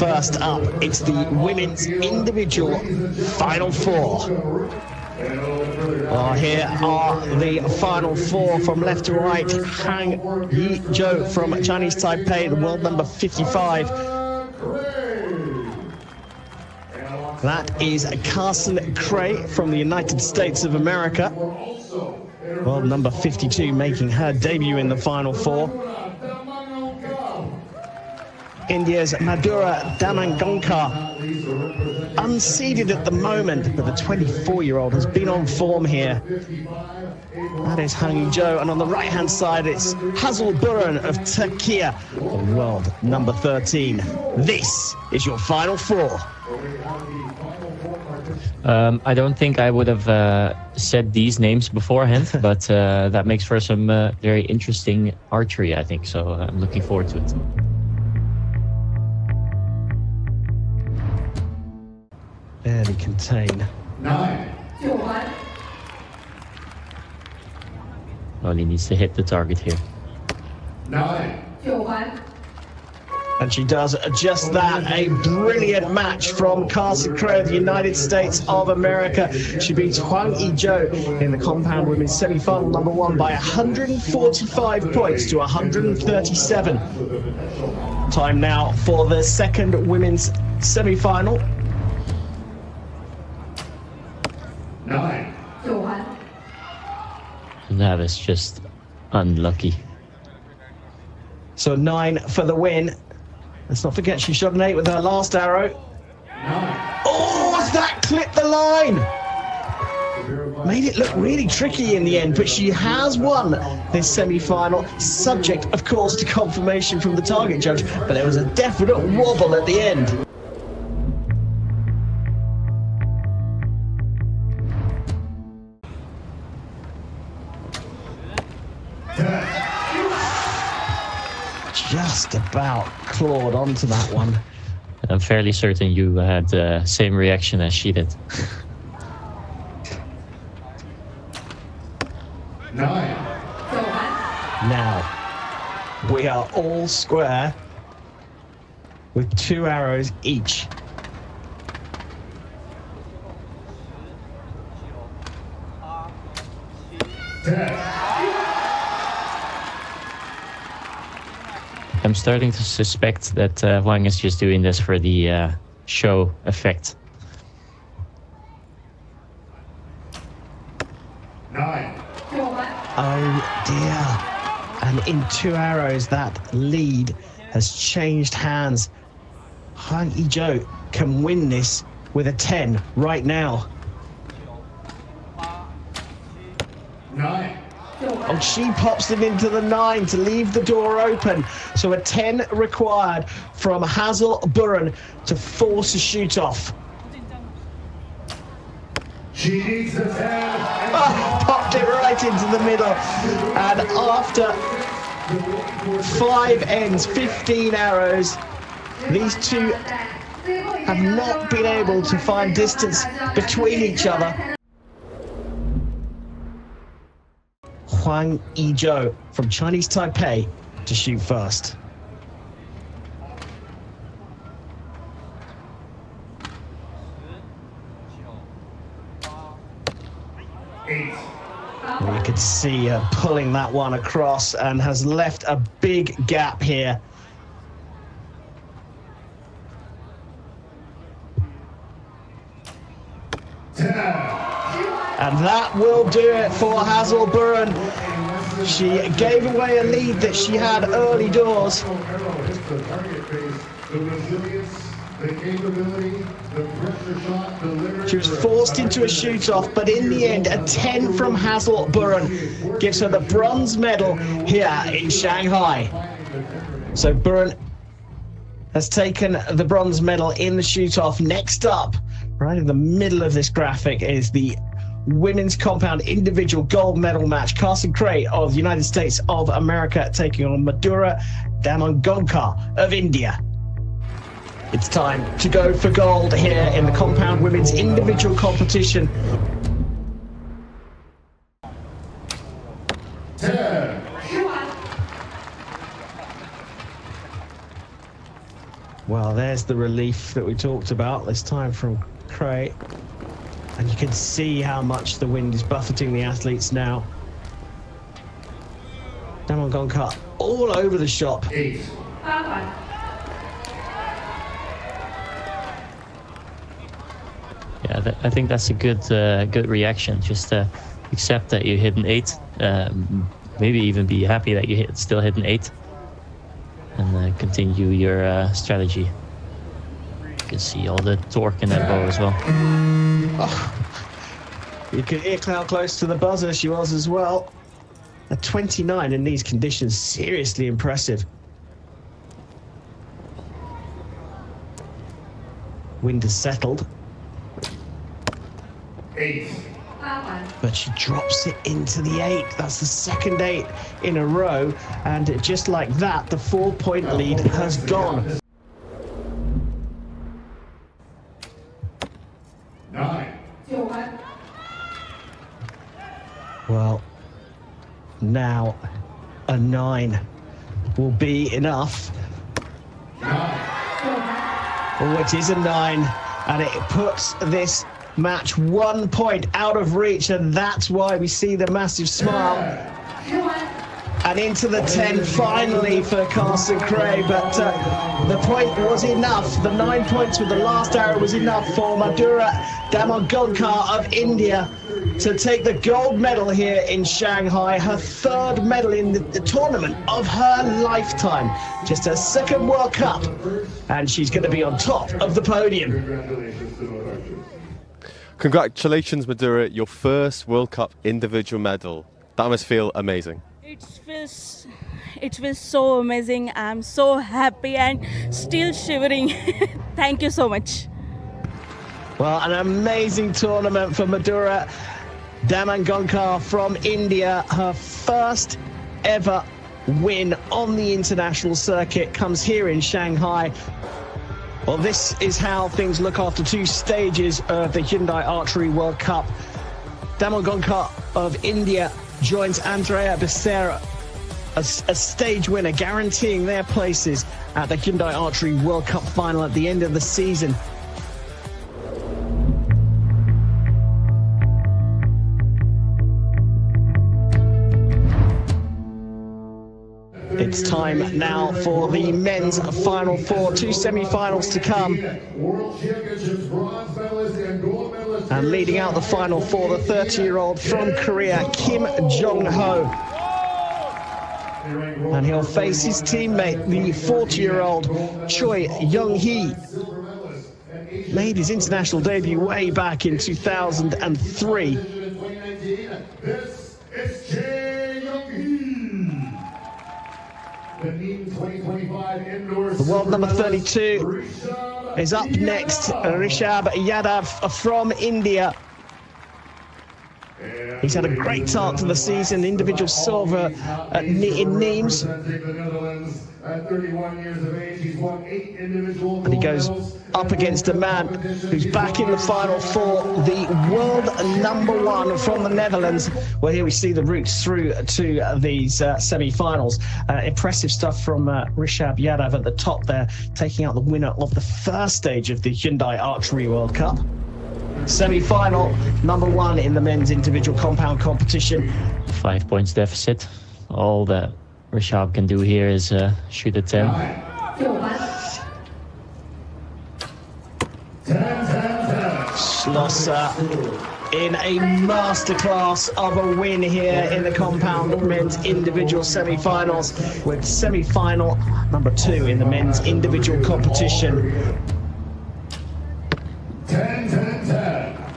First up, it's the women's individual final four. Well, here are the final four from left to right. Han Yizhou from Chinese Taipei, the world number 55. That is Carson Cray from the United States of America. World number 52, making her debut in the final four. India's Madhura Damangonkar, unseeded at the moment, but the 24-year-old has been on form here. That is Han Yizhou, and on the right-hand side, it's Hazel Buran of Turkey, the world number 13. This is your final four. I don't think I would have said these names beforehand, but that makes for some very interesting archery, I think, so I'm looking forward to it. Barely contain. 9. Only needs to hit the target here. 9. And she does just that. A brilliant match from Carson Cray of the United States of America. She beats Han Yizhou in the compound women's semi-final number 1 by 145 points to 137. Time now for the second women's semi-final. 9. That is just unlucky. So 9 for the win. Let's not forget she shot an 8 with her last arrow. 9. Oh, that clipped the line! Made it look really tricky in the end, but she has won this semi-final, subject, of course, to confirmation from the target judge, but there was a definite wobble at the end. Just about clawed onto that one. I'm fairly certain you had the same reaction as she did. 9. Now, we are all square with 2 arrows each. I'm starting to suspect that Wang is just doing this for the show effect. 9. Oh dear. And in 2 arrows, that lead has changed hands. Han Yizhou can win this with a 10 right now. 9. And she pops it into the 9 to leave the door open. So a 10 required from Hazel Buran to force a shoot off. She needs the 10. Popped it right into the middle. And after 5 ends, 15 arrows, these two have not been able to find distance between each other. Huang Yizhou from Chinese Taipei to shoot first. You could see her pulling that one across and has left a big gap here. And that will do it for Hazel Buran. She gave away a lead that she had early doors. She was forced into a shoot-off, but in the end, a 10 from Hazel Buran gives her the bronze medal here in Shanghai. So Buran has taken the bronze medal in the shoot-off. Next up, right in the middle of this graphic, is the women's compound individual gold medal match. Carson Cray of the United States of America taking on Madhura Damangonkar of India. It's time to go for gold here in the compound women's individual competition. 10. Well, there's the relief that we talked about, this time from Cray. And you can see how much the wind is buffeting the athletes now. Damon Gonkar all over the shop. 8. Yeah, I think that's a good reaction. Just accept that you hit an 8. Maybe even be happy that you still hit an 8. And continue your strategy. You can see all the torque in that bow as well. Oh, you can hear how close to the buzzer she was as well. A 29 in these conditions, seriously impressive. Wind has settled. 8. But she drops it into the 8. That's the second 8 in a row. And just like that, the 4-point lead has gone. 9. Well, now a 9 will be enough. 9. Oh, it is a 9. And it puts this match 1 point out of reach, and that's why we see the massive smile. And into the 10 finally for Carson Cray, but the point was enough. The 9 points with the last arrow was enough for Madhura Damogonkar of India to take the gold medal here in Shanghai, her 3rd medal in the tournament of her lifetime. Just her 2nd World Cup, and she's going to be on top of the podium. Congratulations to both archers. Congratulations, Madhura, your 1st World Cup individual medal. That must feel amazing. It feels so amazing. I'm so happy and still shivering. Thank you so much. Well, an amazing tournament for Madhura Damogonkar from India. Her 1st ever win on the international circuit comes here in Shanghai. Well, this is how things look after 2 stages of the Hyundai Archery World Cup. Damogonkar of India joins Andrea Becerra as a stage winner, guaranteeing their places at the Hyundai Archery World Cup final at the end of the season. It's time now for the men's final 4, 2 semi-finals to come. World Championships bronze medalist and gold medalist. And leading out the final 4, the 30-year-old from Korea, Kim Jong-ho. And he'll face his teammate, the 40-year-old Choi Young-hee. Made his international debut way back in 2003. This is Choi Young-hee. The world number 32 is up next. Rishabh Yadav from India. He's had a great start to the season, individual silver in Nimes. At 31 years of age, he's won 8 individual And he goes up against a man who's back in the final 4, the world number 1 from the Netherlands. Well, here we see the routes through to these semi-finals. Impressive stuff from Rishabh Yadav at the top there, taking out the winner of the 1st stage of the Hyundai Archery World Cup. Semi-final, number 1 in the men's individual compound competition. 5 points deficit. All that Rishabh can do here is shoot a 10. 10. Schlosser in a masterclass of a win here in the compound men's individual semi-finals, with semi-final number 2 in the men's individual competition. 10.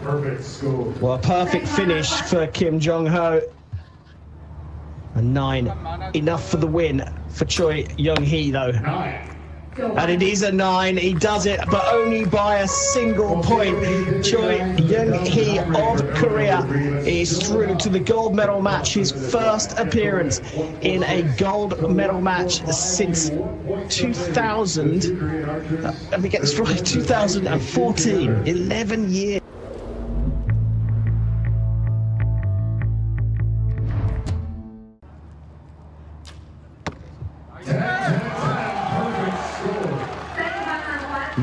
Perfect score. Well, a perfect finish for Kim Jong-ho. A 9, enough for the win for Choi Young-hee though. 9. And it is a 9. He does it, but only by a single point. Choi Young-hee of Korea is through to the gold medal match, his 1st appearance in a gold medal match since 2000. Let me get this right, 2014, 11 years.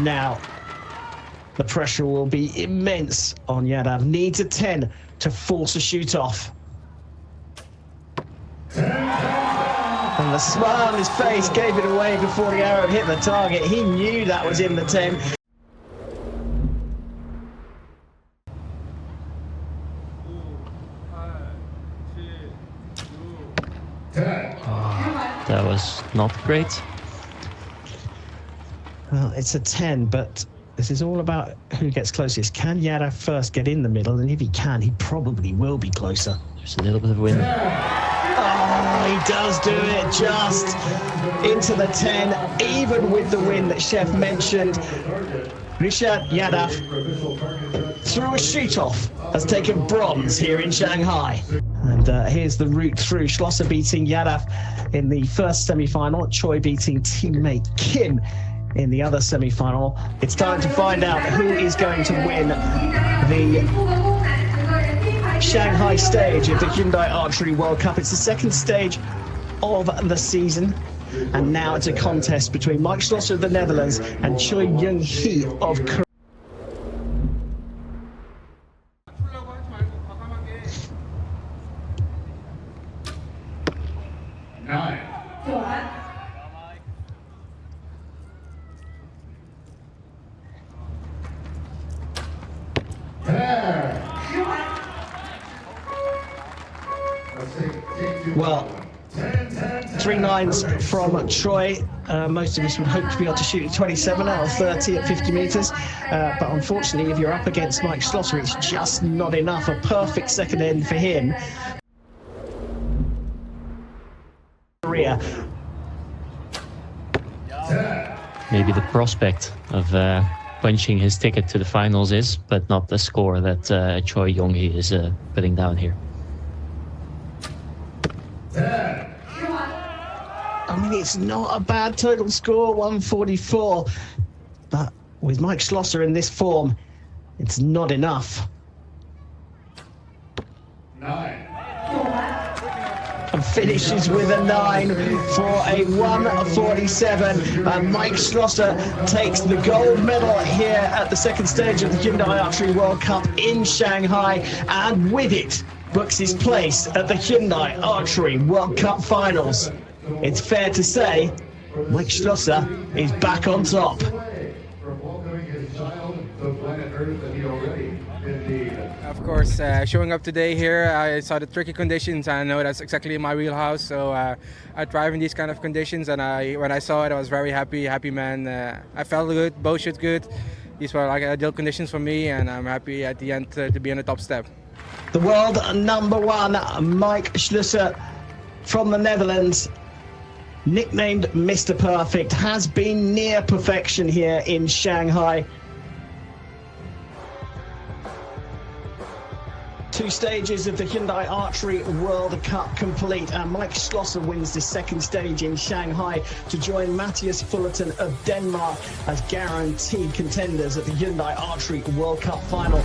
now the pressure will be immense on Yadav. Needs a 10 to force a shoot off. And the smile on his face gave it away before the arrow hit the target. He knew that was in the 10. That was not great. Well, it's a 10, but this is all about who gets closest. Can Yadav first get in the middle? And if he can, he probably will be closer. There's a little bit of wind. Oh, he does do it just into the 10, even with the wind that Chef mentioned. Richard Yadav, through a shoot-off, has taken bronze here in Shanghai. And here's the route through. Schlosser beating Yadav in the first semi-final. Choi beating teammate Kim in the other semi-final. It's time to find out who is going to win the Shanghai stage of the Hyundai Archery World Cup. It's the second stage of the season, and now it's a contest between Mike Schlosser of the Netherlands and Choi Young-hee of Korea. Well, 3 9s from Troy. Most of us would hope to be able to shoot 27 out of 30 at 50 meters. But unfortunately, if you're up against Mike Schlosser, it's just not enough. A perfect second end for him. Maybe the prospect of punching his ticket to the finals is, but not the score that Choi Young-hee is putting down here. I mean, it's not a bad total score, 144. But with Mike Schlosser in this form, it's not enough. 9. And finishes with a 9 for a 147. And Mike Schlosser takes the gold medal here at the second stage of the Hyundai Archery World Cup in Shanghai, and with it books his place at the Hyundai Archery World Cup finals. It's fair to say Mike Schlosser is back on top. Of course, showing up today here, I saw the tricky conditions. I know that's exactly my wheelhouse, so I thrive in these kind of conditions. And when I saw it, I was very happy man. I felt good, bow shot good. These were like ideal conditions for me, and I'm happy at the end to be on the top step. The world number 1, Mike Schlosser from the Netherlands, nicknamed Mr. Perfect, has been near perfection here in Shanghai. 2 stages of the Hyundai Archery World Cup complete, and Mike Schlosser wins the second stage in Shanghai to join Matthias Fullerton of Denmark as guaranteed contenders at the Hyundai Archery World Cup final.